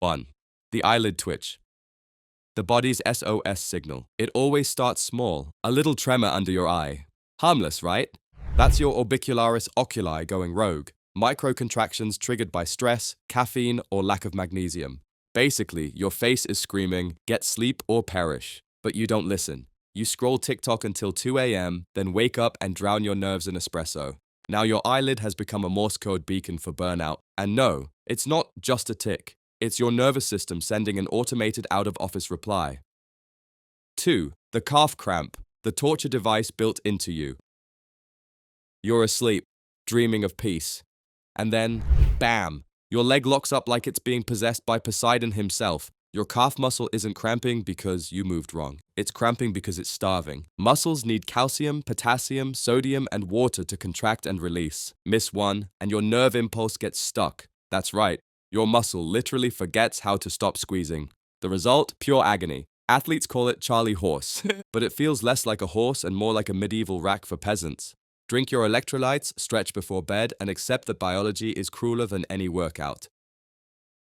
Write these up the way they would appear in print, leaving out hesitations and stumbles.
1. The eyelid twitch. The body's SOS signal. It always starts small, a little tremor under your eye. Harmless, right? That's your orbicularis oculi going rogue. Microcontractions triggered by stress, caffeine, or lack of magnesium. Basically, your face is screaming, get sleep or perish. But you don't listen. You scroll TikTok until 2 a.m., then wake up and drown your nerves in espresso. Now your eyelid has become a Morse code beacon for burnout. And no, it's not just a tick. It's your nervous system sending an automated out-of-office reply. 2. The calf cramp, the torture device built into you. You're asleep, dreaming of peace. And then, bam! Your leg locks up like it's being possessed by Poseidon himself. Your calf muscle isn't cramping because you moved wrong. It's cramping because it's starving. Muscles need calcium, potassium, sodium, and water to contract and release. Miss one, and your nerve impulse gets stuck. That's right. Your muscle literally forgets how to stop squeezing. The result? Pure agony. Athletes call it Charlie horse, but it feels less like a horse and more like a medieval rack for peasants. Drink your electrolytes, stretch before bed, and accept that biology is crueler than any workout.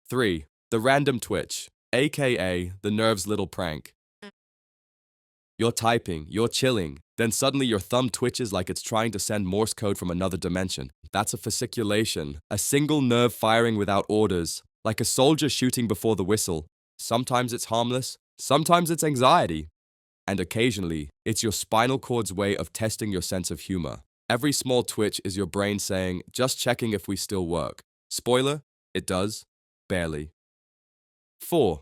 3. The random twitch, aka the nerve's little prank. You're typing, you're chilling, then suddenly your thumb twitches like it's trying to send Morse code from another dimension. That's a fasciculation, a single nerve firing without orders, like a soldier shooting before the whistle. Sometimes it's harmless, sometimes it's anxiety, and occasionally it's your spinal cord's way of testing your sense of humor. Every small twitch is your brain saying, just checking if we still work. Spoiler, it does, barely. 4.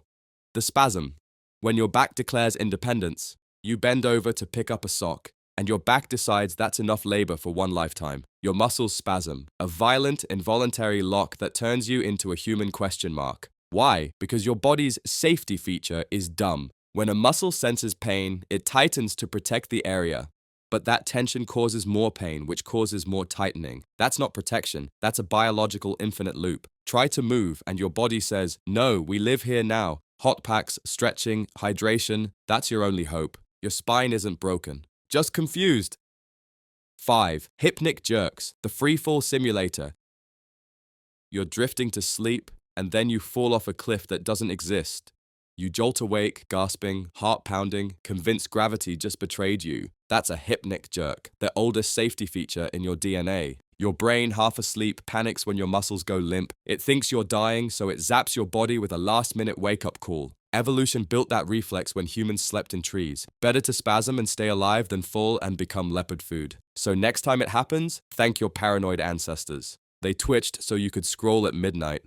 The spasm. When your back declares independence, you bend over to pick up a sock, and your back decides that's enough labor for one lifetime. Your muscles spasm, a violent, involuntary lock that turns you into a human question mark. Why? Because your body's safety feature is dumb. When a muscle senses pain, it tightens to protect the area. But that tension causes more pain, which causes more tightening. That's not protection, that's a biological infinite loop. Try to move, and your body says, no, we live here now. Hot packs, stretching, hydration, that's your only hope. Your spine isn't broken, just confused. 5. Hypnic jerks, the freefall simulator. You're drifting to sleep, and then you fall off a cliff that doesn't exist. You jolt awake, gasping, heart pounding, convinced gravity just betrayed you. That's a hypnic jerk, the oldest safety feature in your DNA. Your brain, half asleep, panics when your muscles go limp. It thinks you're dying, so it zaps your body with a last-minute wake-up call. Evolution built that reflex when humans slept in trees. Better to spasm and stay alive than fall and become leopard food. So next time it happens, thank your paranoid ancestors. They twitched so you could scroll at midnight.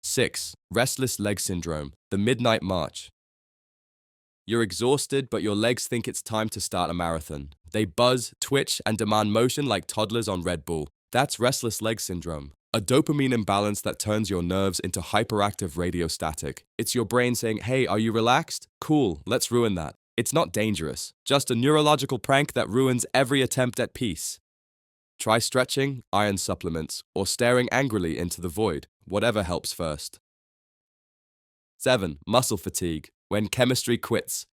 6. Restless leg syndrome, the midnight march. You're exhausted, but your legs think it's time to start a marathon. They buzz, twitch, and demand motion like toddlers on Red Bull. That's restless leg syndrome, a dopamine imbalance that turns your nerves into hyperactive radiostatic. It's your brain saying, hey, are you relaxed? Cool, let's ruin that. It's not dangerous, just a neurological prank that ruins every attempt at peace. Try stretching, iron supplements, or staring angrily into the void, whatever helps first. 7. Muscle fatigue, when chemistry quits.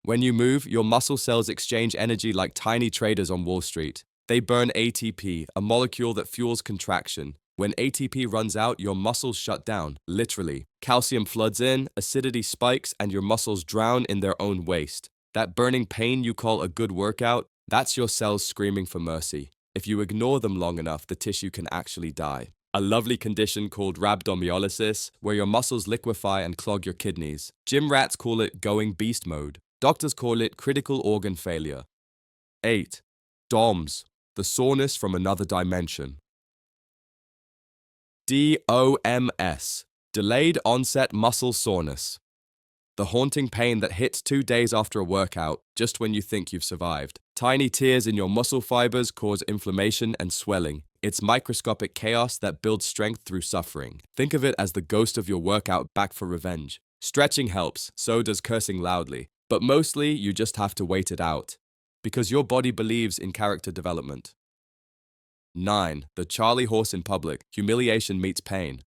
When you move, your muscle cells exchange energy like tiny traders on Wall Street. They burn ATP, a molecule that fuels contraction. When ATP runs out, your muscles shut down, literally. Calcium floods in, acidity spikes, and your muscles drown in their own waste. That burning pain you call a good workout, that's your cells screaming for mercy. If you ignore them long enough, the tissue can actually die. A lovely condition called rhabdomyolysis, where your muscles liquefy and clog your kidneys. Gym rats call it going beast mode. Doctors call it critical organ failure. 8. DOMS, the soreness from another dimension. DOMS, delayed onset muscle soreness. The haunting pain that hits 2 days after a workout, just when you think you've survived. Tiny tears in your muscle fibers cause inflammation and swelling. It's microscopic chaos that builds strength through suffering. Think of it as the ghost of your workout back for revenge. Stretching helps, so does cursing loudly. But mostly, you just have to wait it out. Because your body believes in character development. 9. The Charlie horse in public. Humiliation meets pain.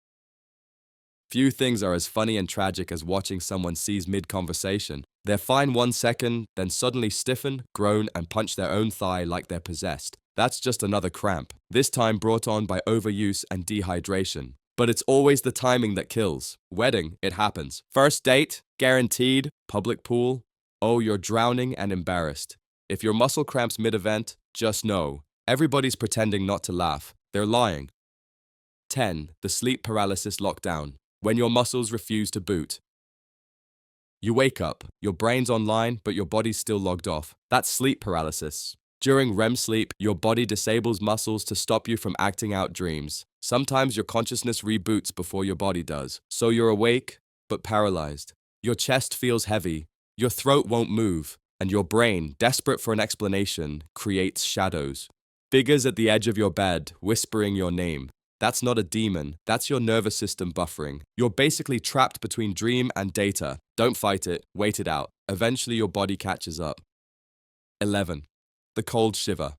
Few things are as funny and tragic as watching someone seize mid-conversation. They're fine 1 second, then suddenly stiffen, groan, and punch their own thigh like they're possessed. That's just another cramp, this time brought on by overuse and dehydration. But it's always the timing that kills. Wedding, it happens. First date, guaranteed. Public pool, oh, you're drowning and embarrassed. If your muscle cramps mid-event, just know, everybody's pretending not to laugh. They're lying. 10. The sleep paralysis lockdown, when your muscles refuse to boot. You wake up, your brain's online, but your body's still logged off. That's sleep paralysis. During REM sleep, your body disables muscles to stop you from acting out dreams. Sometimes your consciousness reboots before your body does. So you're awake, but paralyzed. Your chest feels heavy, your throat won't move, and your brain, desperate for an explanation, creates shadows. Figures at the edge of your bed, whispering your name. That's not a demon, that's your nervous system buffering. You're basically trapped between dream and data. Don't fight it, wait it out. Eventually your body catches up. 11. The cold shiver.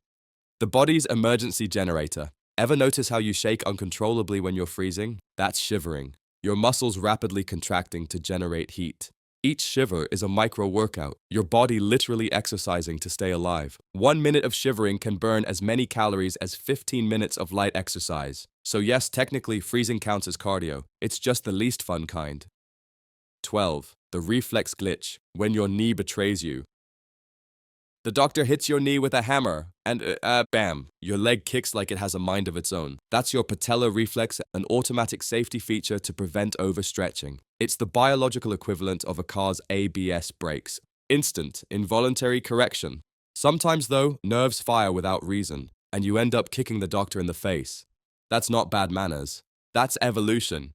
The body's emergency generator. Ever notice how you shake uncontrollably when you're freezing? That's shivering. Your muscles rapidly contracting to generate heat. Each shiver is a micro workout, your body literally exercising to stay alive. 1 minute of shivering can burn as many calories as 15 minutes of light exercise. So yes, technically freezing counts as cardio. It's just the least fun kind. 12. The reflex glitch, when your knee betrays you. The doctor hits your knee with a hammer, and bam, your leg kicks like it has a mind of its own. That's your patellar reflex, an automatic safety feature to prevent overstretching. It's the biological equivalent of a car's ABS brakes. Instant, involuntary correction. Sometimes, though, nerves fire without reason, and you end up kicking the doctor in the face. That's not bad manners. That's evolution.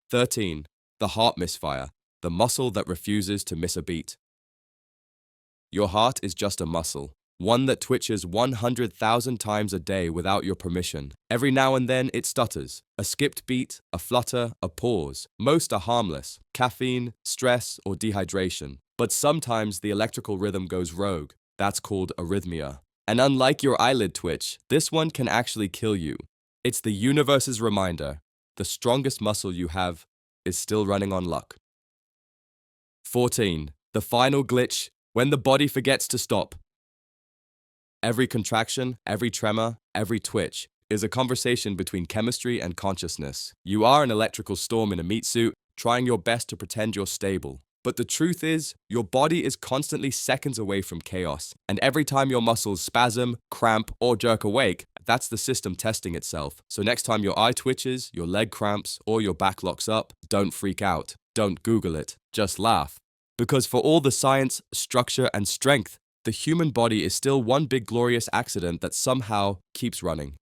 13. The heart misfire, the muscle that refuses to miss a beat. Your heart is just a muscle, one that twitches 100,000 times a day without your permission. Every now and then it stutters. A skipped beat, a flutter, a pause. Most are harmless, caffeine, stress, or dehydration. But sometimes the electrical rhythm goes rogue. That's called arrhythmia. And unlike your eyelid twitch, this one can actually kill you. It's the universe's reminder. The strongest muscle you have is still running on luck. 14. The final glitch, when the body forgets to stop. Every contraction, every tremor, every twitch is a conversation between chemistry and consciousness. You are an electrical storm in a meat suit, trying your best to pretend you're stable. But the truth is, your body is constantly seconds away from chaos, and every time your muscles spasm, cramp, or jerk awake, that's the system testing itself. So next time your eye twitches, your leg cramps, or your back locks up, don't freak out. Don't Google it. Just laugh. Because for all the science, structure, and strength, the human body is still one big glorious accident that somehow keeps running.